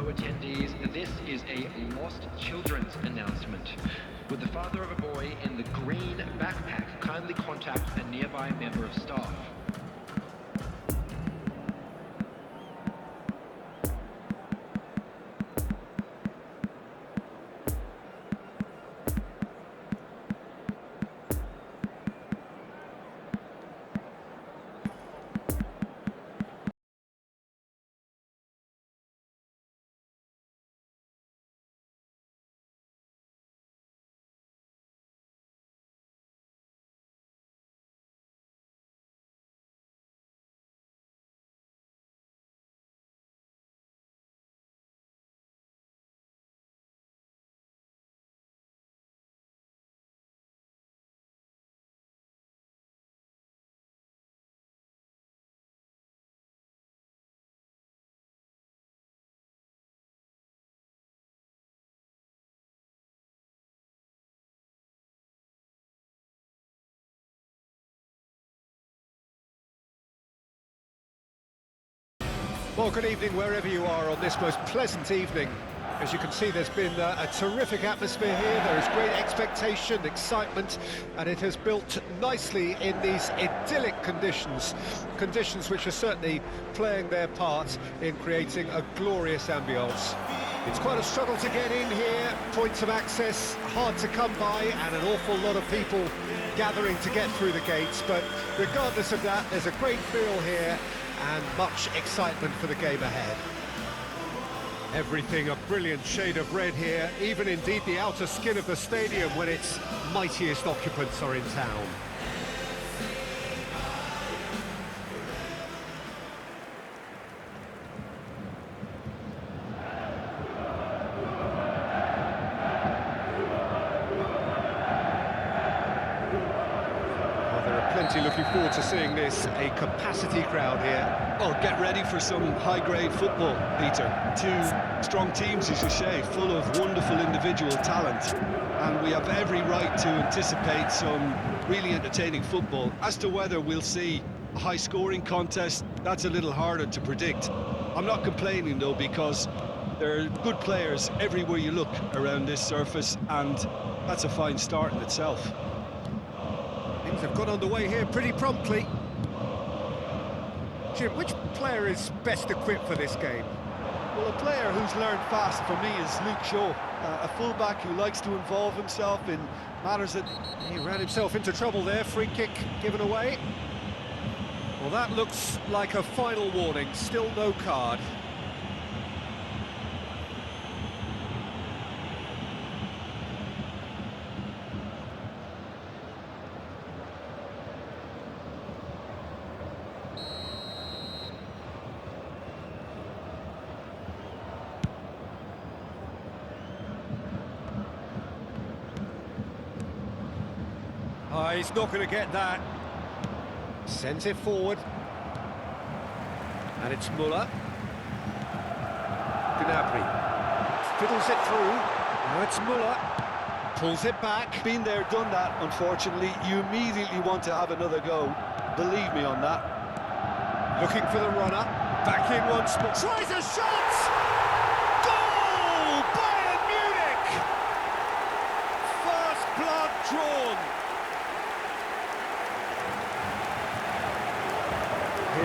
fellow attendees, this is a lost children's announcement. Would the father of a boy in the green backpack kindly contact a nearby member of staff? Well, good evening wherever you are on this most pleasant evening. As you can see, there's been a terrific atmosphere here. There is great expectation, excitement, and it has built nicely in these idyllic conditions. Conditions which are certainly playing their part in creating a glorious ambience. It's quite a struggle to get in here, points of access hard to come by, and an awful lot of people gathering to get through the gates. But regardless of that, there's a great feel here and much excitement for the game ahead. Everything a brilliant shade of red here, even indeed the outer skin of the stadium when its mightiest occupants are in town. Looking forward to seeing this, a capacity crowd here. Well, get ready for some high-grade football, Peter. Two strong teams, as you say, full of wonderful individual talent. And we have every right to anticipate some really entertaining football. As to whether we'll see a high-scoring contest, that's a little harder to predict. I'm not complaining, though, because there are good players everywhere you look around this surface, and that's a fine start in itself. Things have got underway here pretty promptly. Jim, which player is best equipped for this game? Well, a player who's learned fast for me is Luke Shaw, a fullback who likes to involve himself in matters that... He ran himself into trouble there, free kick given away. Well, that looks like a final warning, still no card. Oh, he's not going to get that. Sends it forward. And it's Muller. Gnabry. Fiddles it through. Now it's Muller. Pulls it back. Been there, done that, unfortunately. You immediately want to have another go. Believe me on that. Looking for the runner. Back in once more. Tries a shot! Goal! Bayern Munich! First blood drawn.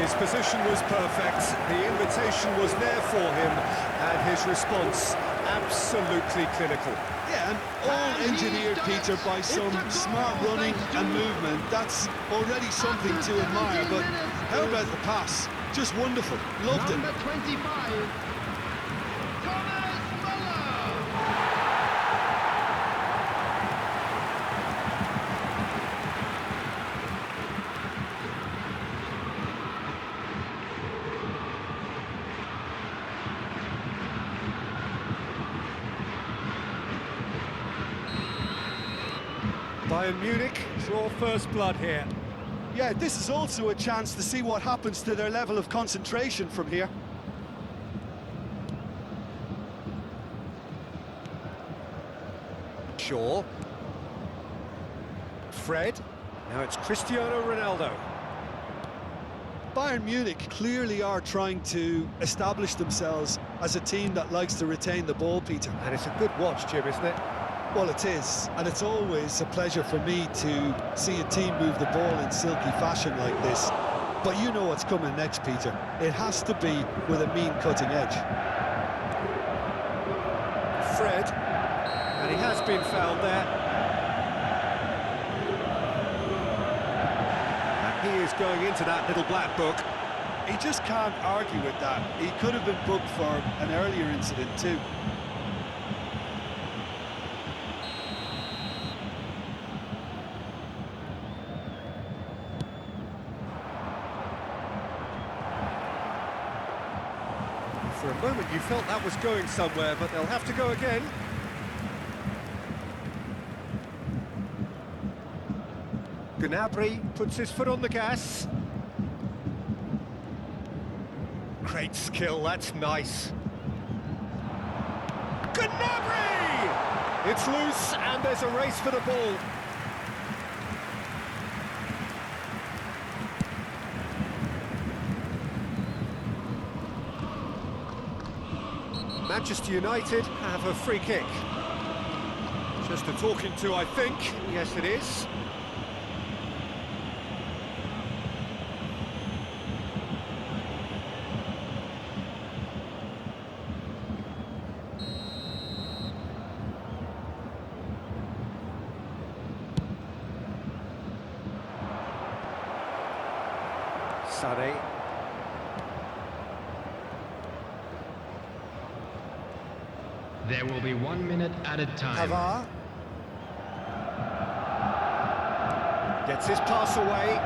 His position was perfect, the invitation was there for him, and his response absolutely clinical. Yeah, and all engineered, Peter, by some smart running and movement. That's already something to admire, but how about the pass? Just wonderful. Loved it. Number 25. Bayern Munich draw first blood here. Yeah, this is also a chance to see what happens to their level of concentration from here. Shaw. Fred. Now it's Cristiano Ronaldo. Bayern Munich clearly are trying to establish themselves as a team that likes to retain the ball, Peter. And it's a good watch, Jim, isn't it? Well, it is, and it's always a pleasure for me to see a team move the ball in silky fashion like this. But you know what's coming next, Peter. It has to be with a mean cutting edge. Fred, and he has been fouled there. And he is going into that little black book. He just can't argue with that. He could have been booked for an earlier incident too. For a moment you felt that was going somewhere, but they'll have to go again. Gnabry puts his foot on the gas. Great skill, that's nice. Gnabry! It's loose and there's a race for the ball. Manchester United have a free kick. Just a talking to, I think. Yes, it is. Sané. There will be 1 minute at a time. Pavard gets his pass away.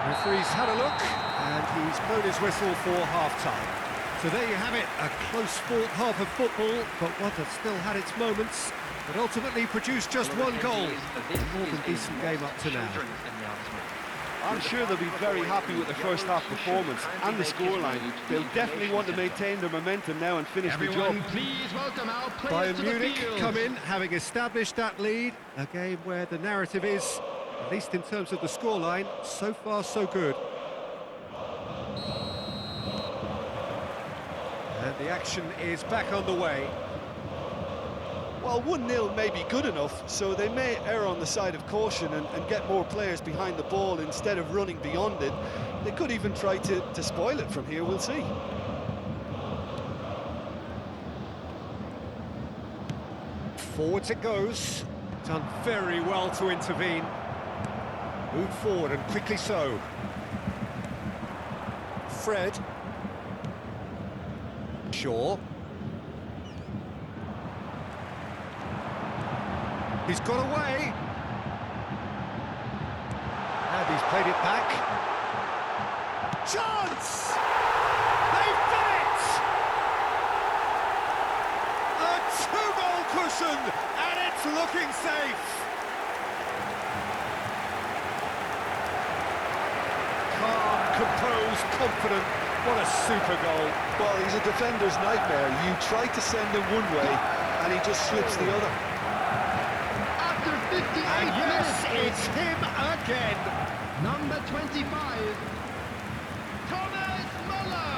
Referee's had a look and he's blown his whistle for half-time. So there you have it, a close-fought half of football, but one that still had its moments, but ultimately produced just one goal. A more than decent game up to now. I'm sure they'll be very happy with the first half performance and the scoreline. They'll definitely want to maintain their momentum now and finish the job. Please welcome our players Bayern to the Munich field. come in, having established that lead. A game where the narrative is, at least in terms of the scoreline, so far so good. And the action is back on the way. Well, 1-0 may be good enough, so they may err on the side of caution and get more players behind the ball instead of running beyond it. They could even try to spoil it from here, we'll see. Forwards it goes. Done very well to intervene. Move forward and quickly so. Fred. Shaw. He's got away. And he's played it back. Chance! They've done it! A two-goal cushion, and it's looking safe. Calm, composed, confident. What a super goal. Well, he's a defender's nightmare. You try to send him one way, and he just slips the other. After 58 And yes, minutes, it's him again. number 25, Thomas Muller.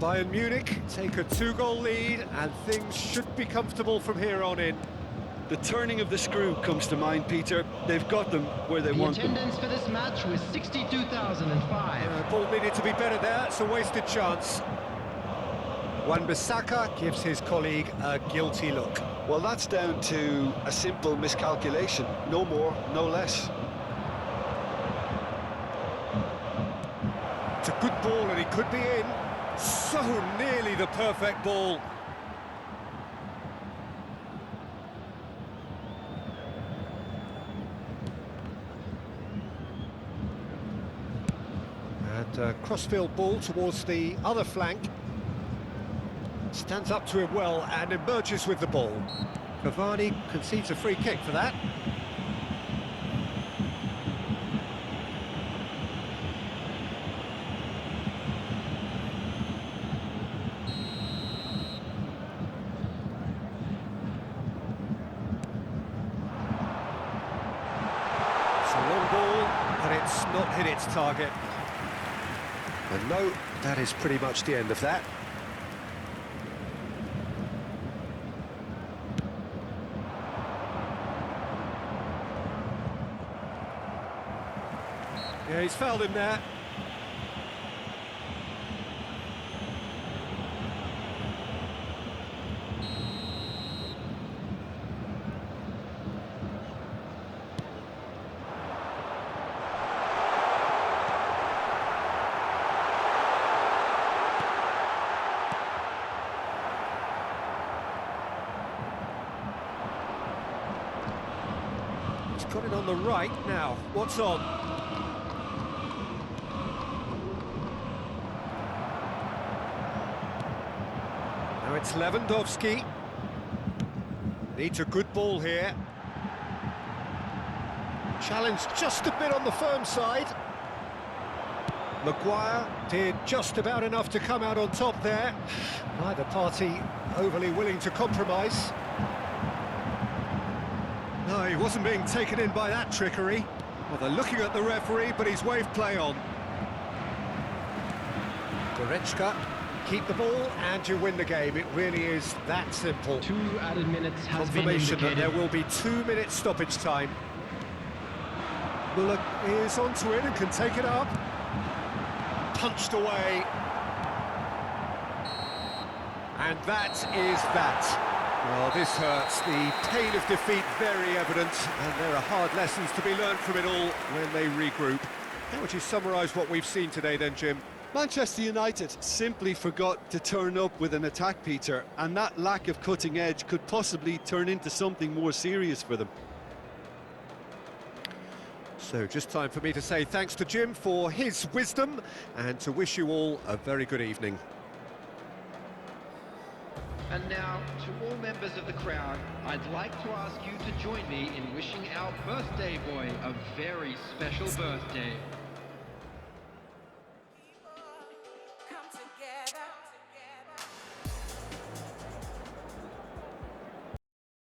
Bayern Munich take a 2-goal lead, and things should be comfortable from here on in. The turning of the screw comes to mind, Peter. They've got them where they want them. The attendance for this match was 62,005. Ball needed to be better there, it's a wasted chance. Wan-Bissaka gives his colleague a guilty look. Well, that's down to a simple miscalculation. No more, no less. It's a good ball and he could be in. So nearly the perfect ball. And a crossfield ball towards the other flank. Stands up to him well and emerges with the ball. Cavani concedes a free kick for that. It's a long ball, but it's not hit its target. And no, that is pretty much the end of that. Yeah, he's fouled him there. He's got it on the right now. What's on? Now it's Lewandowski. Needs a good ball here. Challenged just a bit on the firm side. Maguire did just about enough to come out on top there. Neither party overly willing to compromise. No, he wasn't being taken in by that trickery. Well, they're looking at the referee, but he's waved play on. Goretzka. Keep the ball and you win the game. It really is that simple. 2 added minutes has been Confirmation that indicated. there will be 2 minutes stoppage time. Muller is onto it and can take it up. Punched away. And that is that. Well, this hurts. The pain of defeat very evident, and there are hard lessons to be learned from it all when they regroup. How would you summarise what we've seen today then, Jim? Manchester United simply forgot to turn up with an attack, Peter, and that lack of cutting edge could possibly turn into something more serious for them. So just time for me to say thanks to Jim for his wisdom and to wish you all a very good evening. And now, to all members of the crowd, I'd like to ask you to join me in wishing our birthday boy a very special birthday.